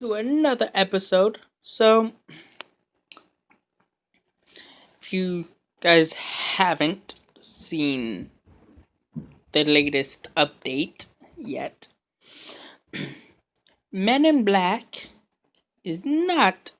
To another episode. So, if you guys haven't seen the latest update yet, Men in Black is not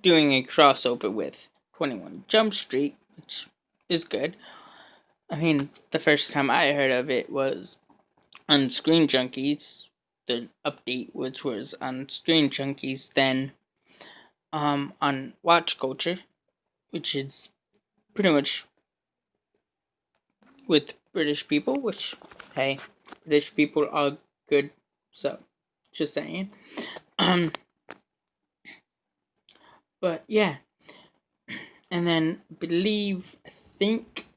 doing a crossover with 21 Jump Street, which is good. I mean, the first time I heard of it was on Screen Junkies, the update which was on Screen Junkies, then on Watch Culture, which is pretty much with British people, which, hey, British people are good, so, just saying. Um, but yeah, and then I think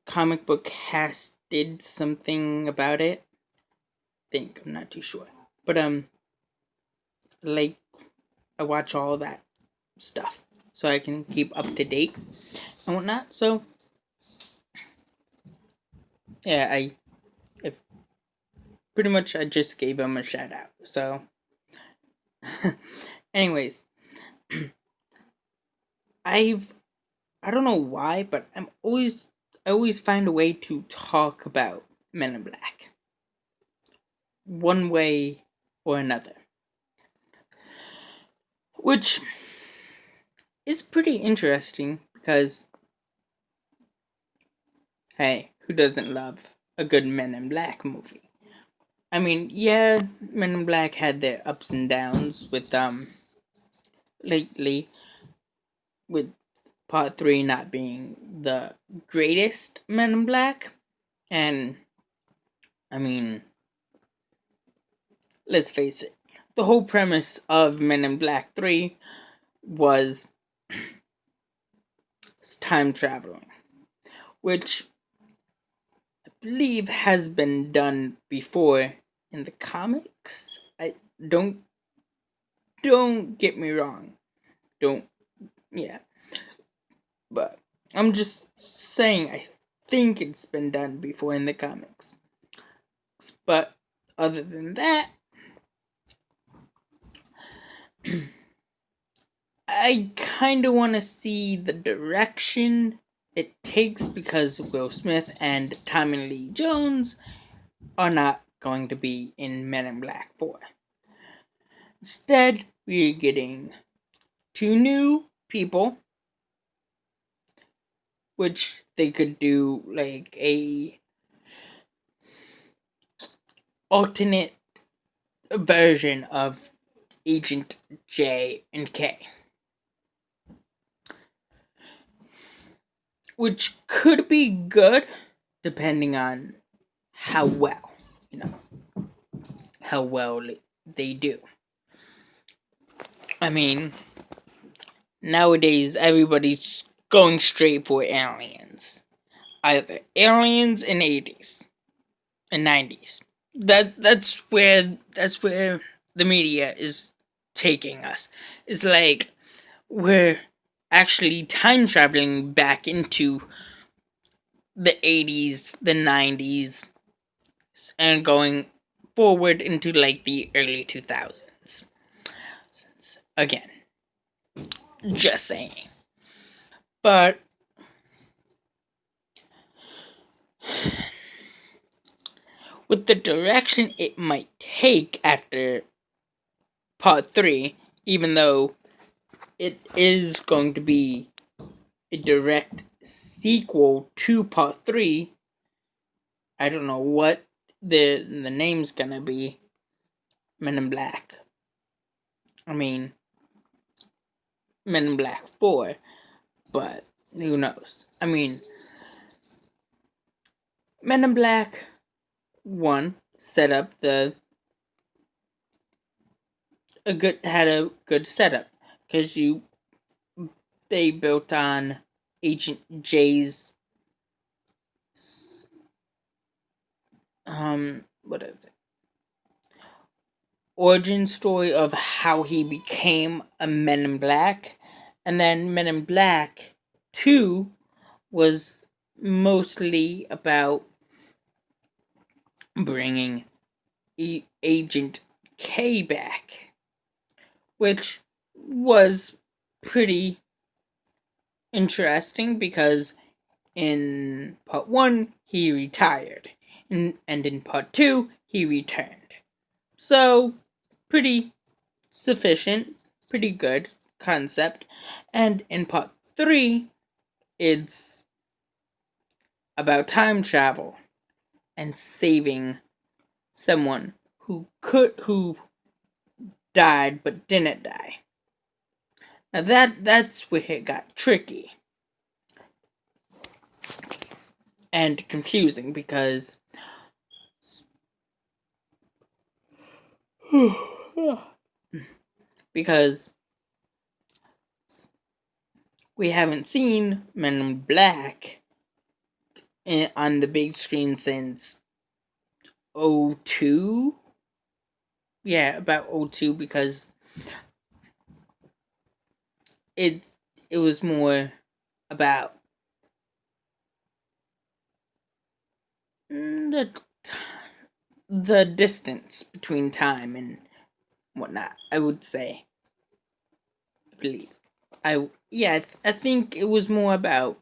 Comic Book has did something about it. I'm not too sure. But, like, I watch all that stuff, so I can keep up to date and whatnot, so, yeah, I pretty much I just gave him a shout out, so, anyways, I've I don't know why, but I always find a way to talk about Men in Black, one way or another, which is pretty interesting because, hey, who doesn't love a good Men in Black movie? I mean, yeah, Men in Black had their ups and downs with lately, with Part 3 not being the greatest Men in Black, and I mean, let's face it, the whole premise of Men in Black 3 was time traveling, which I believe has been done before in the comics. I don't get me wrong. Don't yeah. But I'm just saying I think it's been done before in the comics. But other than that, I kind of want to see the direction it takes because Will Smith and Tommy Lee Jones are not going to be in Men in Black 4. Instead, we're getting two new people, which they could do like a alternate version of Agent J and K, which could be good depending on how well, you know, how well they do. I mean, nowadays everybody's going straight for aliens. Either aliens in 80s and 90s. That's where the media is taking us. It's like we're actually time traveling back into the 80s, the 90s, and going forward into like the early 2000s. Again, just saying. But with the direction it might take after part 3, even though it is going to be a direct sequel to part 3, I don't know what the name's gonna be. Men in Black. I mean, Men in Black 4, but who knows? I mean, Men in Black 1 set up had a good setup because they built on Agent J's what is it, origin story of how he became a Men in Black, and then Men in Black 2 was mostly about bringing Agent K back, which was pretty interesting because in part 1 he retired, and in part 2 he returned. So, pretty sufficient, pretty good concept. And in part 3, it's about time travel and saving someone who died but didn't die. Now that's where it got tricky and confusing because because we haven't seen Men in Black on the big screen since 02. Yeah, about 02, because it was more about the distance between time and whatnot, I would say. I believe. I think it was more about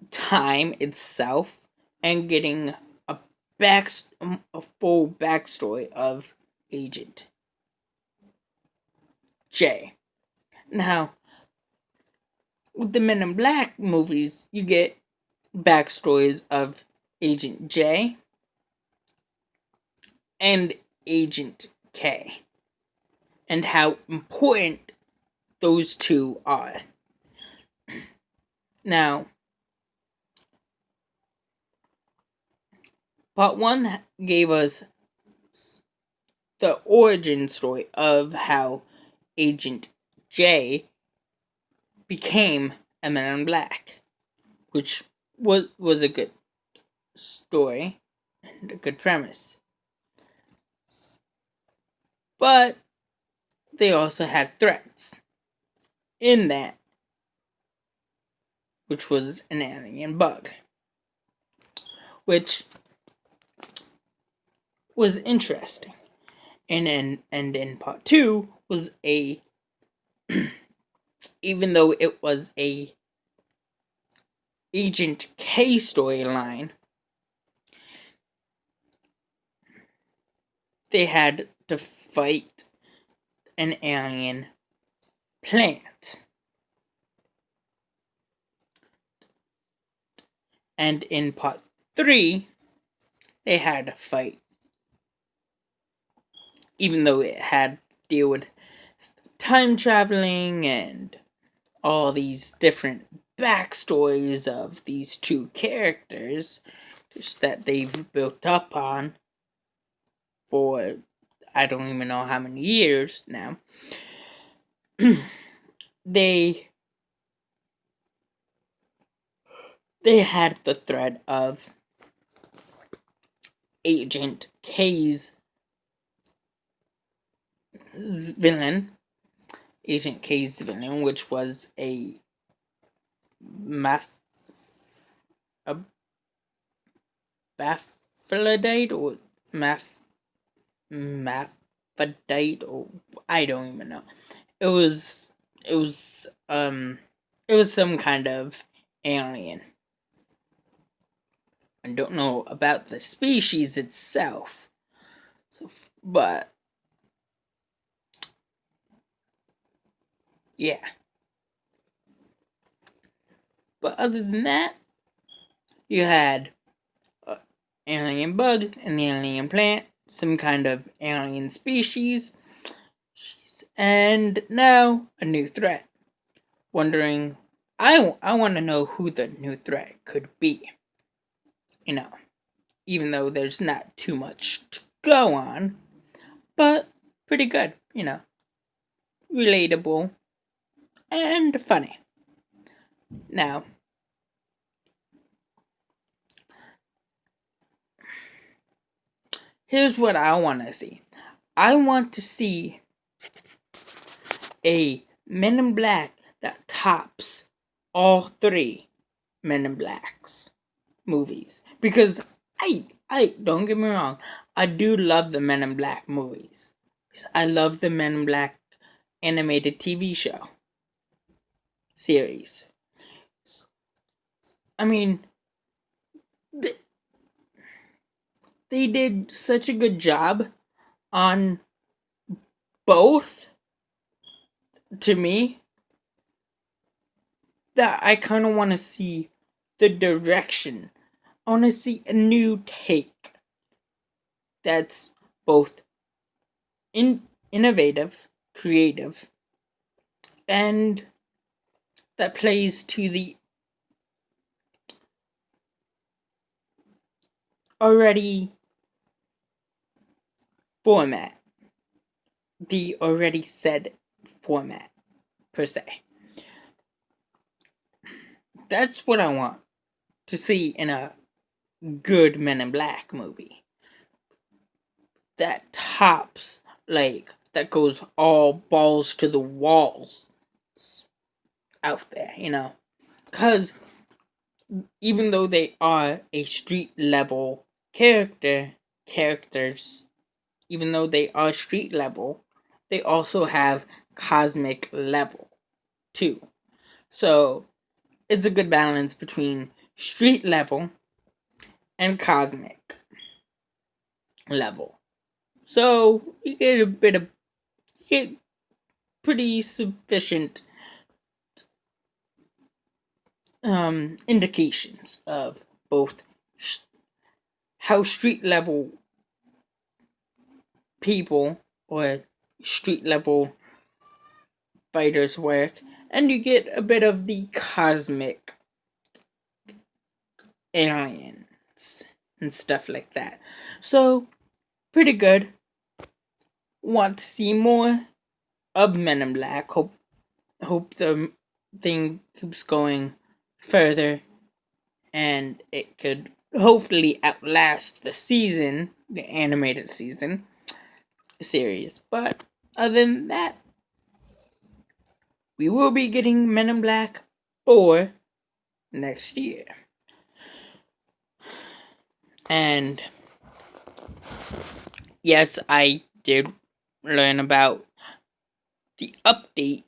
time itself and getting a full backstory of Agent J. Now, with the Men in Black movies, you get backstories of Agent J and Agent K, and how important those two are. Now, part 1 gave us the origin story of how Agent J became a Man in Black, which was a good story and a good premise. But they also had threats in that, which was an alien bug, which was interesting. And in part 2 was a even though it was a Agent K storyline, they had to fight an alien plant. And in part 3, they had to fight, even though it had to deal with time traveling and all these different backstories of these two characters that they've built up on for I don't even know how many years now. they had the threat of Agent K's villain, which was a Baphilidite or Maphidite, or I don't even know. It was some kind of alien. I don't know about the species itself. But yeah. But other than that, you had an alien bug, an alien plant, some kind of alien species, and now a new threat. Wondering, I want to know who the new threat could be. Even though there's not too much to go on, but pretty good, relatable and funny. Now, here's what I want to see. I want to see a Men in Black that tops all 3 Men in Blacks movies, because I I don't get me wrong, I do love the Men in Black movies. I love the Men in Black animated TV show series. I mean, th- they did such a good job on both, to me, that I kind of want to see the direction. I want to see a new take that's both innovative, creative, and that plays to the already format, the already said format, per se. That's what I want to see in a good Men in Black movie. That tops, like, that goes all balls to the walls out there, Because even though they are a street level characters, even though they are street level, they also have cosmic level too. So it's a good balance between street level and cosmic level. So you get pretty sufficient indications of both how street level people or street level fighters work, and you get a bit of the cosmic aliens and stuff like that. So, pretty good. Want to see more of Men in Black. Hope the thing keeps going further, and it could hopefully outlast the season, the animated season series. But other than that, we will be getting Men in Black 4 next year. And yes, I did learn about the update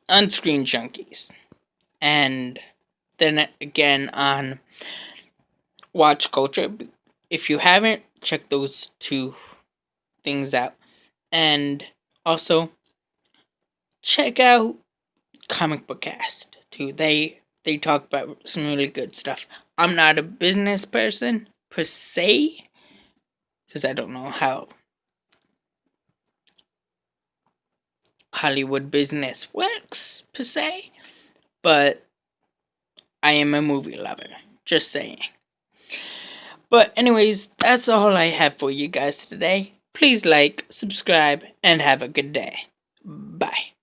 on Screen Junkies. And then again on Watch Culture. If you haven't, check those two things out. And also, check out Comic Book Cast too. They talk about some really good stuff. I'm not a business person per se, because I don't know how Hollywood business works per se, but I am a movie lover. Just saying. But anyways, that's all I have for you guys today. Please like, subscribe, and have a good day. Bye.